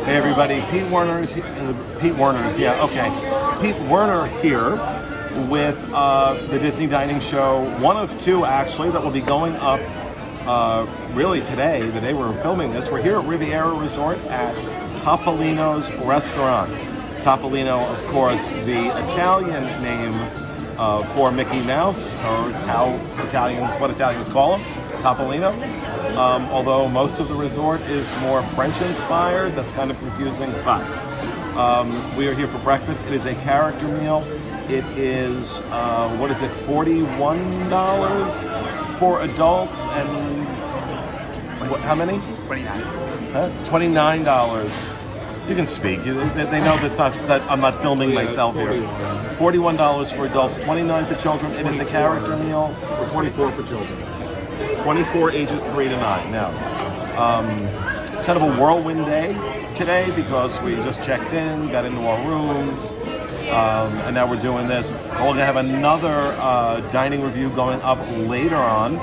Hey everybody, Pete Werner's yeah, okay. Pete Werner here with the Disney Dining Show, one of two actually, that will be going up really today, the day we're filming this. We're here at Riviera Resort at Topolino's restaurant. Topolino, of course, the Italian name for Mickey Mouse, or what Italians call him, Topolino. Although most of the resort is more French-inspired, that's kind of confusing, but we are here for breakfast. It is a character meal. It is, what is it, $41 for adults, and how many? 29. Huh? $29. You can speak. They know that I'm not filming myself here. $41 for adults, $29 for children. It is a character meal. Or 24 for children. 24 ages 3 to 9. Now, it's kind of a whirlwind day today because we just checked in, got into our rooms, and now we're doing this. We're going to have another dining review going up later on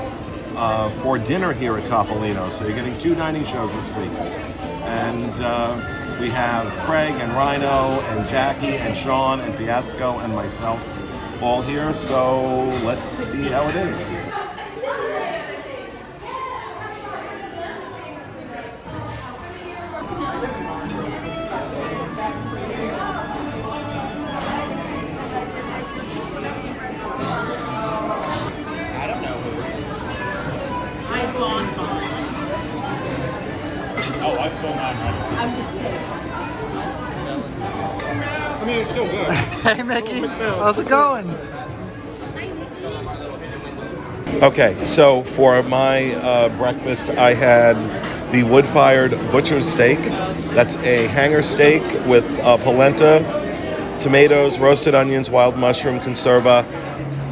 for dinner here at Topolino. So you're getting 2 dining shows this week. And we have Craig and Rhino and Jackie and Sean and Fiasco and myself all here. So let's see how it is. Oh, I stole mine. I'm just saying. I mean, it's still good. Hey Mickey, how's it going? Okay, so for my breakfast, I had the wood-fired butcher's steak. That's a hanger steak with polenta, tomatoes, roasted onions, wild mushroom, conserva,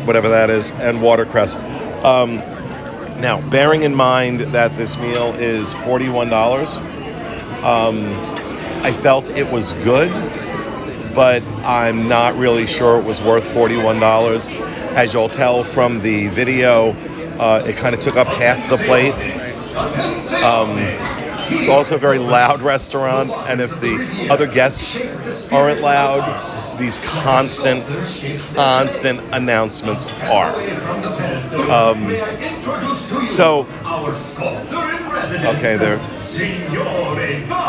whatever that is, and watercress. Now, bearing in mind that this meal is $41, I felt it was good, but I'm not really sure it was worth $41. As you'll tell from the video, it kind of took up half the plate. It's also a very loud restaurant, and if the other guests aren't loud, these constant announcements are. Okay, there.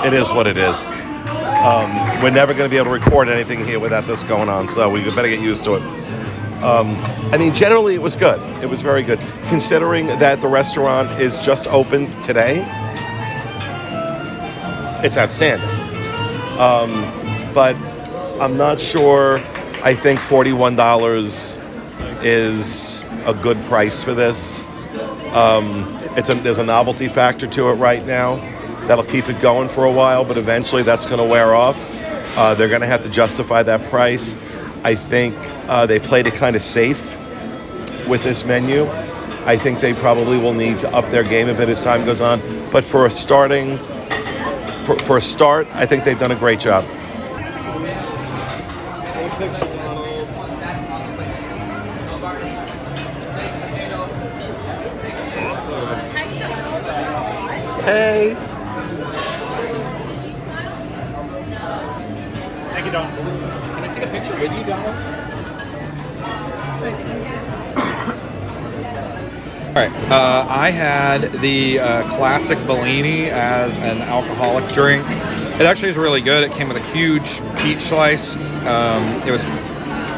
It is what it is. We're never going to be able to record anything here without this going on, so we better get used to it. I mean, generally it was good. It was very good. Considering that the restaurant is just opened today, it's outstanding. But I'm not sure. I think $41 is a good price for this. There's a novelty factor to it right now that'll keep it going for a while, but eventually that's going to wear off. They're going to have to justify that price. I think they played it kind of safe with this menu. I think they probably will need to up their game a bit as time goes on. But for a start, I think they've done a great job. Hey. Thank you, Don. Can I take a picture with you, Donald? All right, I had the classic Bellini as an alcoholic drink. It actually is really good. It came with a huge peach slice. It was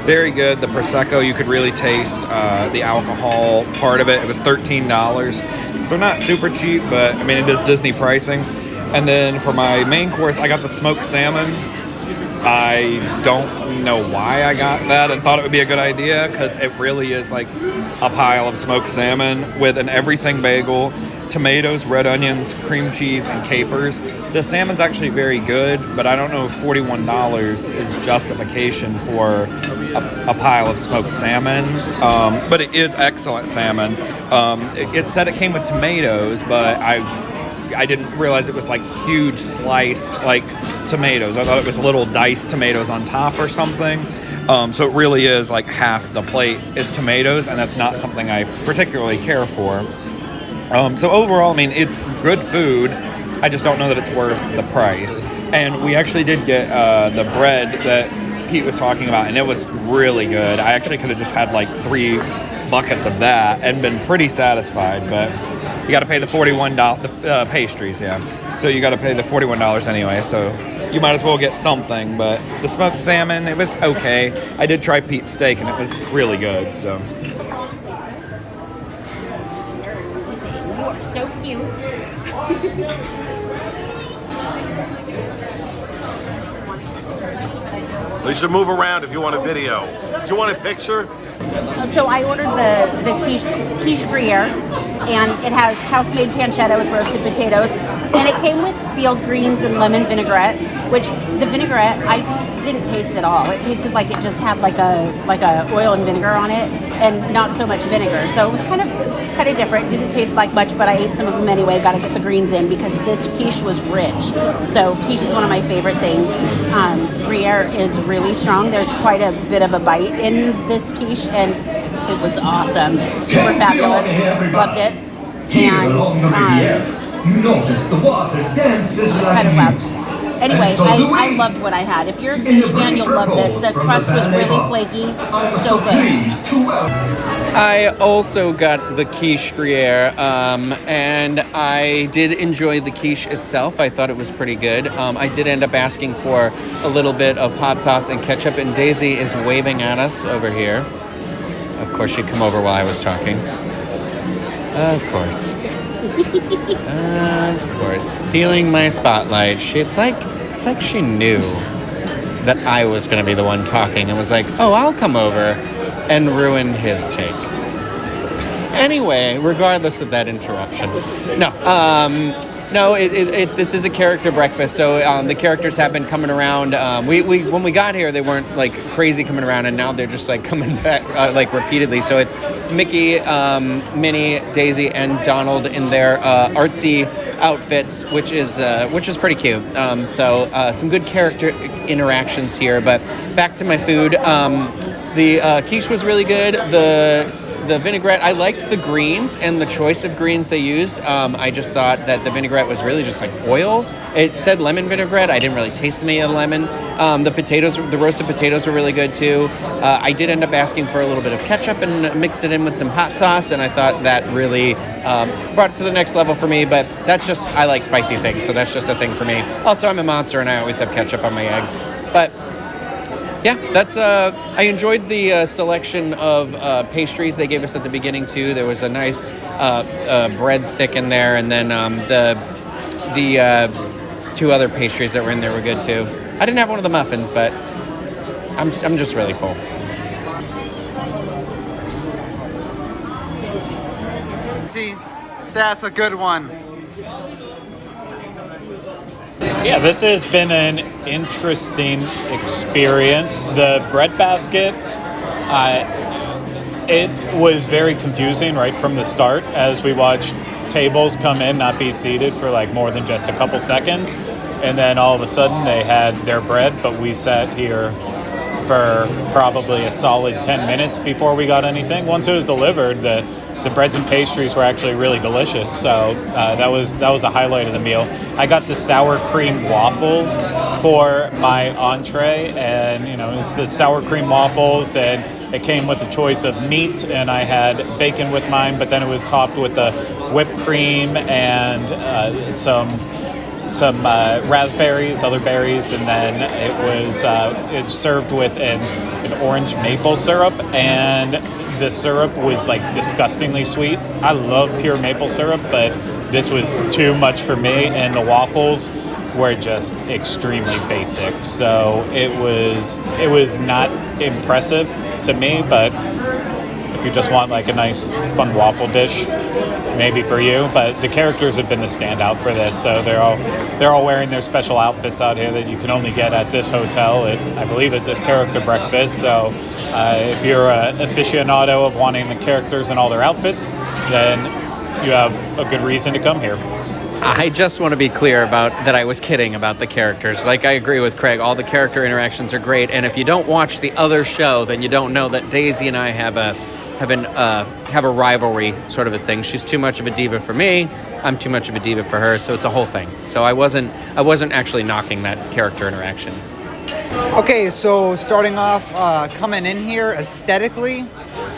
very good. The Prosecco, you could really taste the alcohol part of it. It was $13. So not super cheap, but I mean, it is Disney pricing. And then for my main course, I got the smoked salmon. I don't know why I got that and thought it would be a good idea, because it really is like a pile of smoked salmon with an everything bagel, tomatoes, red onions, cream cheese, and capers. The salmon's actually very good, but I don't know if $41 is justification for a pile of smoked salmon. But it is excellent salmon. It said it came with tomatoes, but I didn't realize it was like huge sliced like tomatoes. I thought it was little diced tomatoes on top or something. So it really is like half the plate is tomatoes, and that's not something I particularly care for. So overall, I mean, it's good food. I just don't know that it's worth the price. And we actually did get the bread that Pete was talking about, and it was really good. I actually could have just had like 3 buckets of that and been pretty satisfied, but you got to pay the $41, the pastries, yeah. So you got to pay the $41 anyway, so you might as well get something. But the smoked salmon, it was okay. I did try Pete's steak, and it was really good, so. You are so cute. You should move around if you want a video. Do you want a picture? So I ordered the quiche Gruyere, and it has house-made pancetta with roasted potatoes, and it came with field greens and lemon vinaigrette, which the vinaigrette I didn't taste at all. It tasted like it just had like a oil and vinegar on it, and not so much vinegar. So it was kind of different. Didn't taste like much, but I ate some of them anyway. Got to get the greens in because this quiche was rich. So quiche is one of my favorite things. Gruyere is really strong. There's quite a bit of a bite in this quiche, and it was awesome. Super fabulous. Loved it. And you notice the water dances it's kind of loud. Anyway, I loved what I had. If you're a quiche fan, you'll love this. The crust was really flaky. So good. I also got the quiche Gruyere, and I did enjoy the quiche itself. I thought it was pretty good. I did end up asking for a little bit of hot sauce and ketchup, and Daisy is waving at us over here. Of course, she'd come over while I was talking. Of course. Of course. Stealing my spotlight. It's like she knew that I was going to be the one talking and was like, oh, I'll come over and ruin his take. Anyway, regardless of that interruption. No, this is a character breakfast, so the characters have been coming around. When we got here, they weren't like crazy coming around, and now they're just like coming back like repeatedly. So it's Mickey, Minnie, Daisy, and Donald in their artsy outfits, which is pretty cute. So some good character interactions here. But back to my food. The quiche was really good. The vinaigrette, I liked the greens and the choice of greens they used. I just thought that the vinaigrette was really just like oil. It said lemon vinaigrette. I didn't really taste any of the lemon. The roasted potatoes were really good too. I did end up asking for a little bit of ketchup and mixed it in with some hot sauce, and I thought that really brought it to the next level for me. But that's just, I like spicy things, so that's just a thing for me. Also, I'm a monster, and I always have ketchup on my eggs. But yeah, that's. I enjoyed the selection of pastries they gave us at the beginning too. There was a nice breadstick in there, and then the 2 other pastries that were in there were good too. I didn't have one of the muffins, but I'm just really full. See, that's a good one. Yeah, this has been an interesting experience. The bread basket, it was very confusing right from the start as we watched tables come in, not be seated for like more than just a couple seconds. And then all of a sudden they had their bread, but we sat here for probably a solid 10 minutes before we got anything. Once it was delivered, the breads and pastries were actually really delicious, so that was a highlight of the meal. I got the sour cream waffle for my entree, and it's the sour cream waffles, and it came with a choice of meat, and I had bacon with mine, but then it was topped with the whipped cream and some raspberries, other berries, and then it's served with an orange maple syrup, and the syrup was like disgustingly sweet. I love pure maple syrup, but this was too much for me, and the waffles were just extremely basic. So it was not impressive to me, but if you just want like a nice fun waffle dish, maybe for you. But the characters have been the standout for this, so they're all wearing their special outfits out here that you can only get at this hotel, I believe at this character breakfast. So if you're an aficionado of wanting the characters and all their outfits, then you have a good reason to come here. I just want to be clear about that I was kidding about the characters. Like, I agree with Craig. All the character interactions are great, and if you don't watch the other show, then you don't know that Daisy and I have a rivalry sort of a thing. She's too much of a diva for me, I'm too much of a diva for her. So it's a whole thing. So I wasn't actually knocking that character interaction. Okay, so starting off, coming in here aesthetically,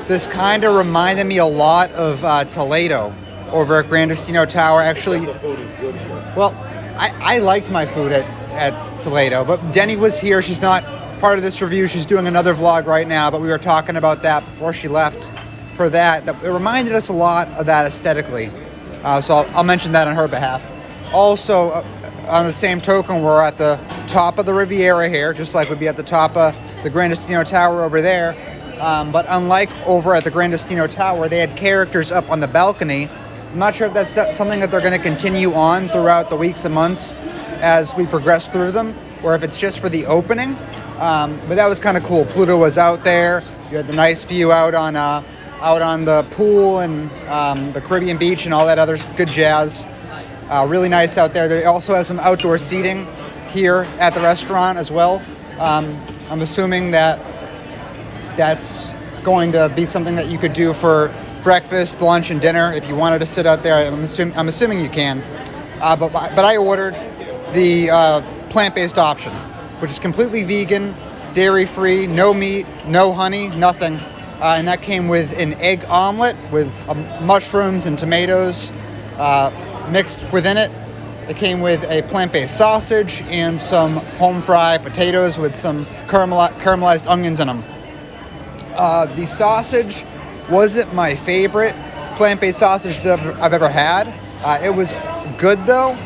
this kind of reminded me a lot of Toledo over at Grand Destino Tower. Actually, the food is good here. Well, I liked my food at Toledo, but Denny was here. She's not part of this review. She's doing another vlog right now, but we were talking about that before she left for that. It reminded us a lot of that aesthetically. So I'll mention that on her behalf. Also, on the same token, we're at the top of the Riviera here, just like we'd be at the top of the Grand Destino Tower over there. But unlike over at the Grand Destino Tower, they had characters up on the balcony. I'm not sure if that's something that they're going to continue on throughout the weeks and months as we progress through them, or if it's just for the opening. But that was kind of cool. Pluto was out there. You had the nice view out on the pool and the Caribbean beach and all that other good jazz. Really nice out there. They also have some outdoor seating here at the restaurant as well. I'm assuming that's going to be something that you could do for breakfast, lunch, and dinner if you wanted to sit out there. I'm assuming you can. But I ordered the plant-based option, which is completely vegan, dairy-free, no meat, no honey, nothing. And that came with an egg omelet with mushrooms and tomatoes mixed within it. It came with a plant-based sausage and some home-fried potatoes with some caramelized onions in them. The sausage wasn't my favorite plant-based sausage that I've ever had. It was good though.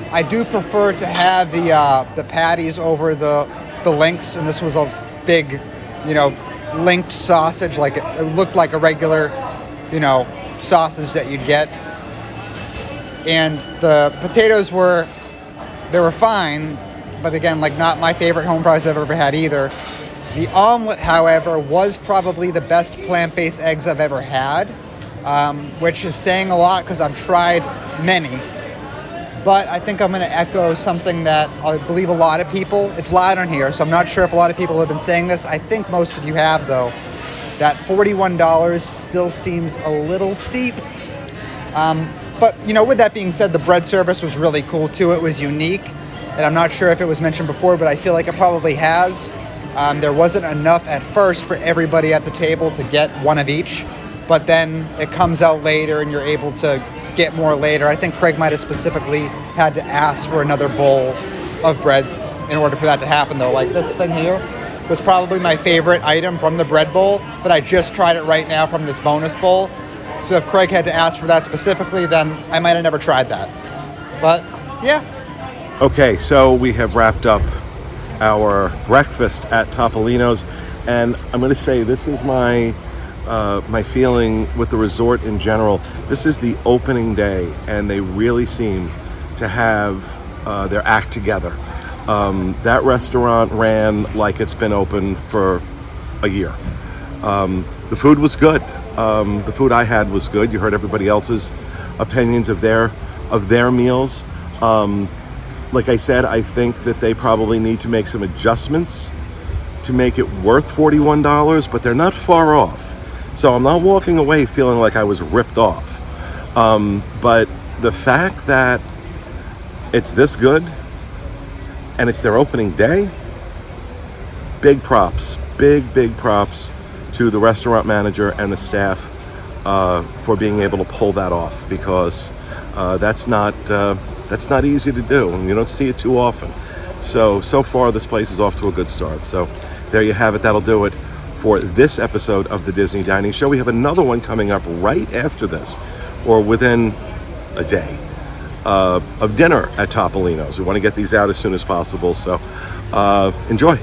I do prefer to have the patties over the links, and this was a big, linked sausage. Like it looked like a regular, sausage that you'd get. And the potatoes were fine, but again, like not my favorite home fries I've ever had either. The omelet, however, was probably the best plant-based eggs I've ever had, which is saying a lot because I've tried many. But I think I'm going to echo something that I believe a lot of people, it's loud on here, so I'm not sure if a lot of people have been saying this. I think most of you have, though, that $41 still seems a little steep. But, with that being said, the bread service was really cool, too. It was unique, and I'm not sure if it was mentioned before, but I feel like it probably has. There wasn't enough at first for everybody at the table to get one of each, but then it comes out later, and you're able to get more later. I think Craig might have specifically had to ask for another bowl of bread in order for that to happen, though. Like this thing here was probably my favorite item from the bread bowl, but I just tried it right now from this bonus bowl. So if Craig had to ask for that specifically, then I might have never tried that. But yeah. Okay, so we have wrapped up our breakfast at Topolino's, and I'm going to say this is my feeling with the resort in general. This is the opening day, and they really seem to have their act together. That restaurant ran like it's been open for a year. The food was good. The food I had was good. You heard everybody else's opinions of their meals. Like I said, I think that they probably need to make some adjustments to make it worth $41, but they're not far off. So I'm not walking away feeling like I was ripped off. But the fact that it's this good and it's their opening day, big props to the restaurant manager and the staff for being able to pull that off, because that's not easy to do, and you don't see it too often. So far this place is off to a good start. So there you have it. That'll do it for this episode of the Disney Dining Show. We have another one coming up right after this, or within a day, of dinner at Topolino's. We want to get these out as soon as possible, so enjoy.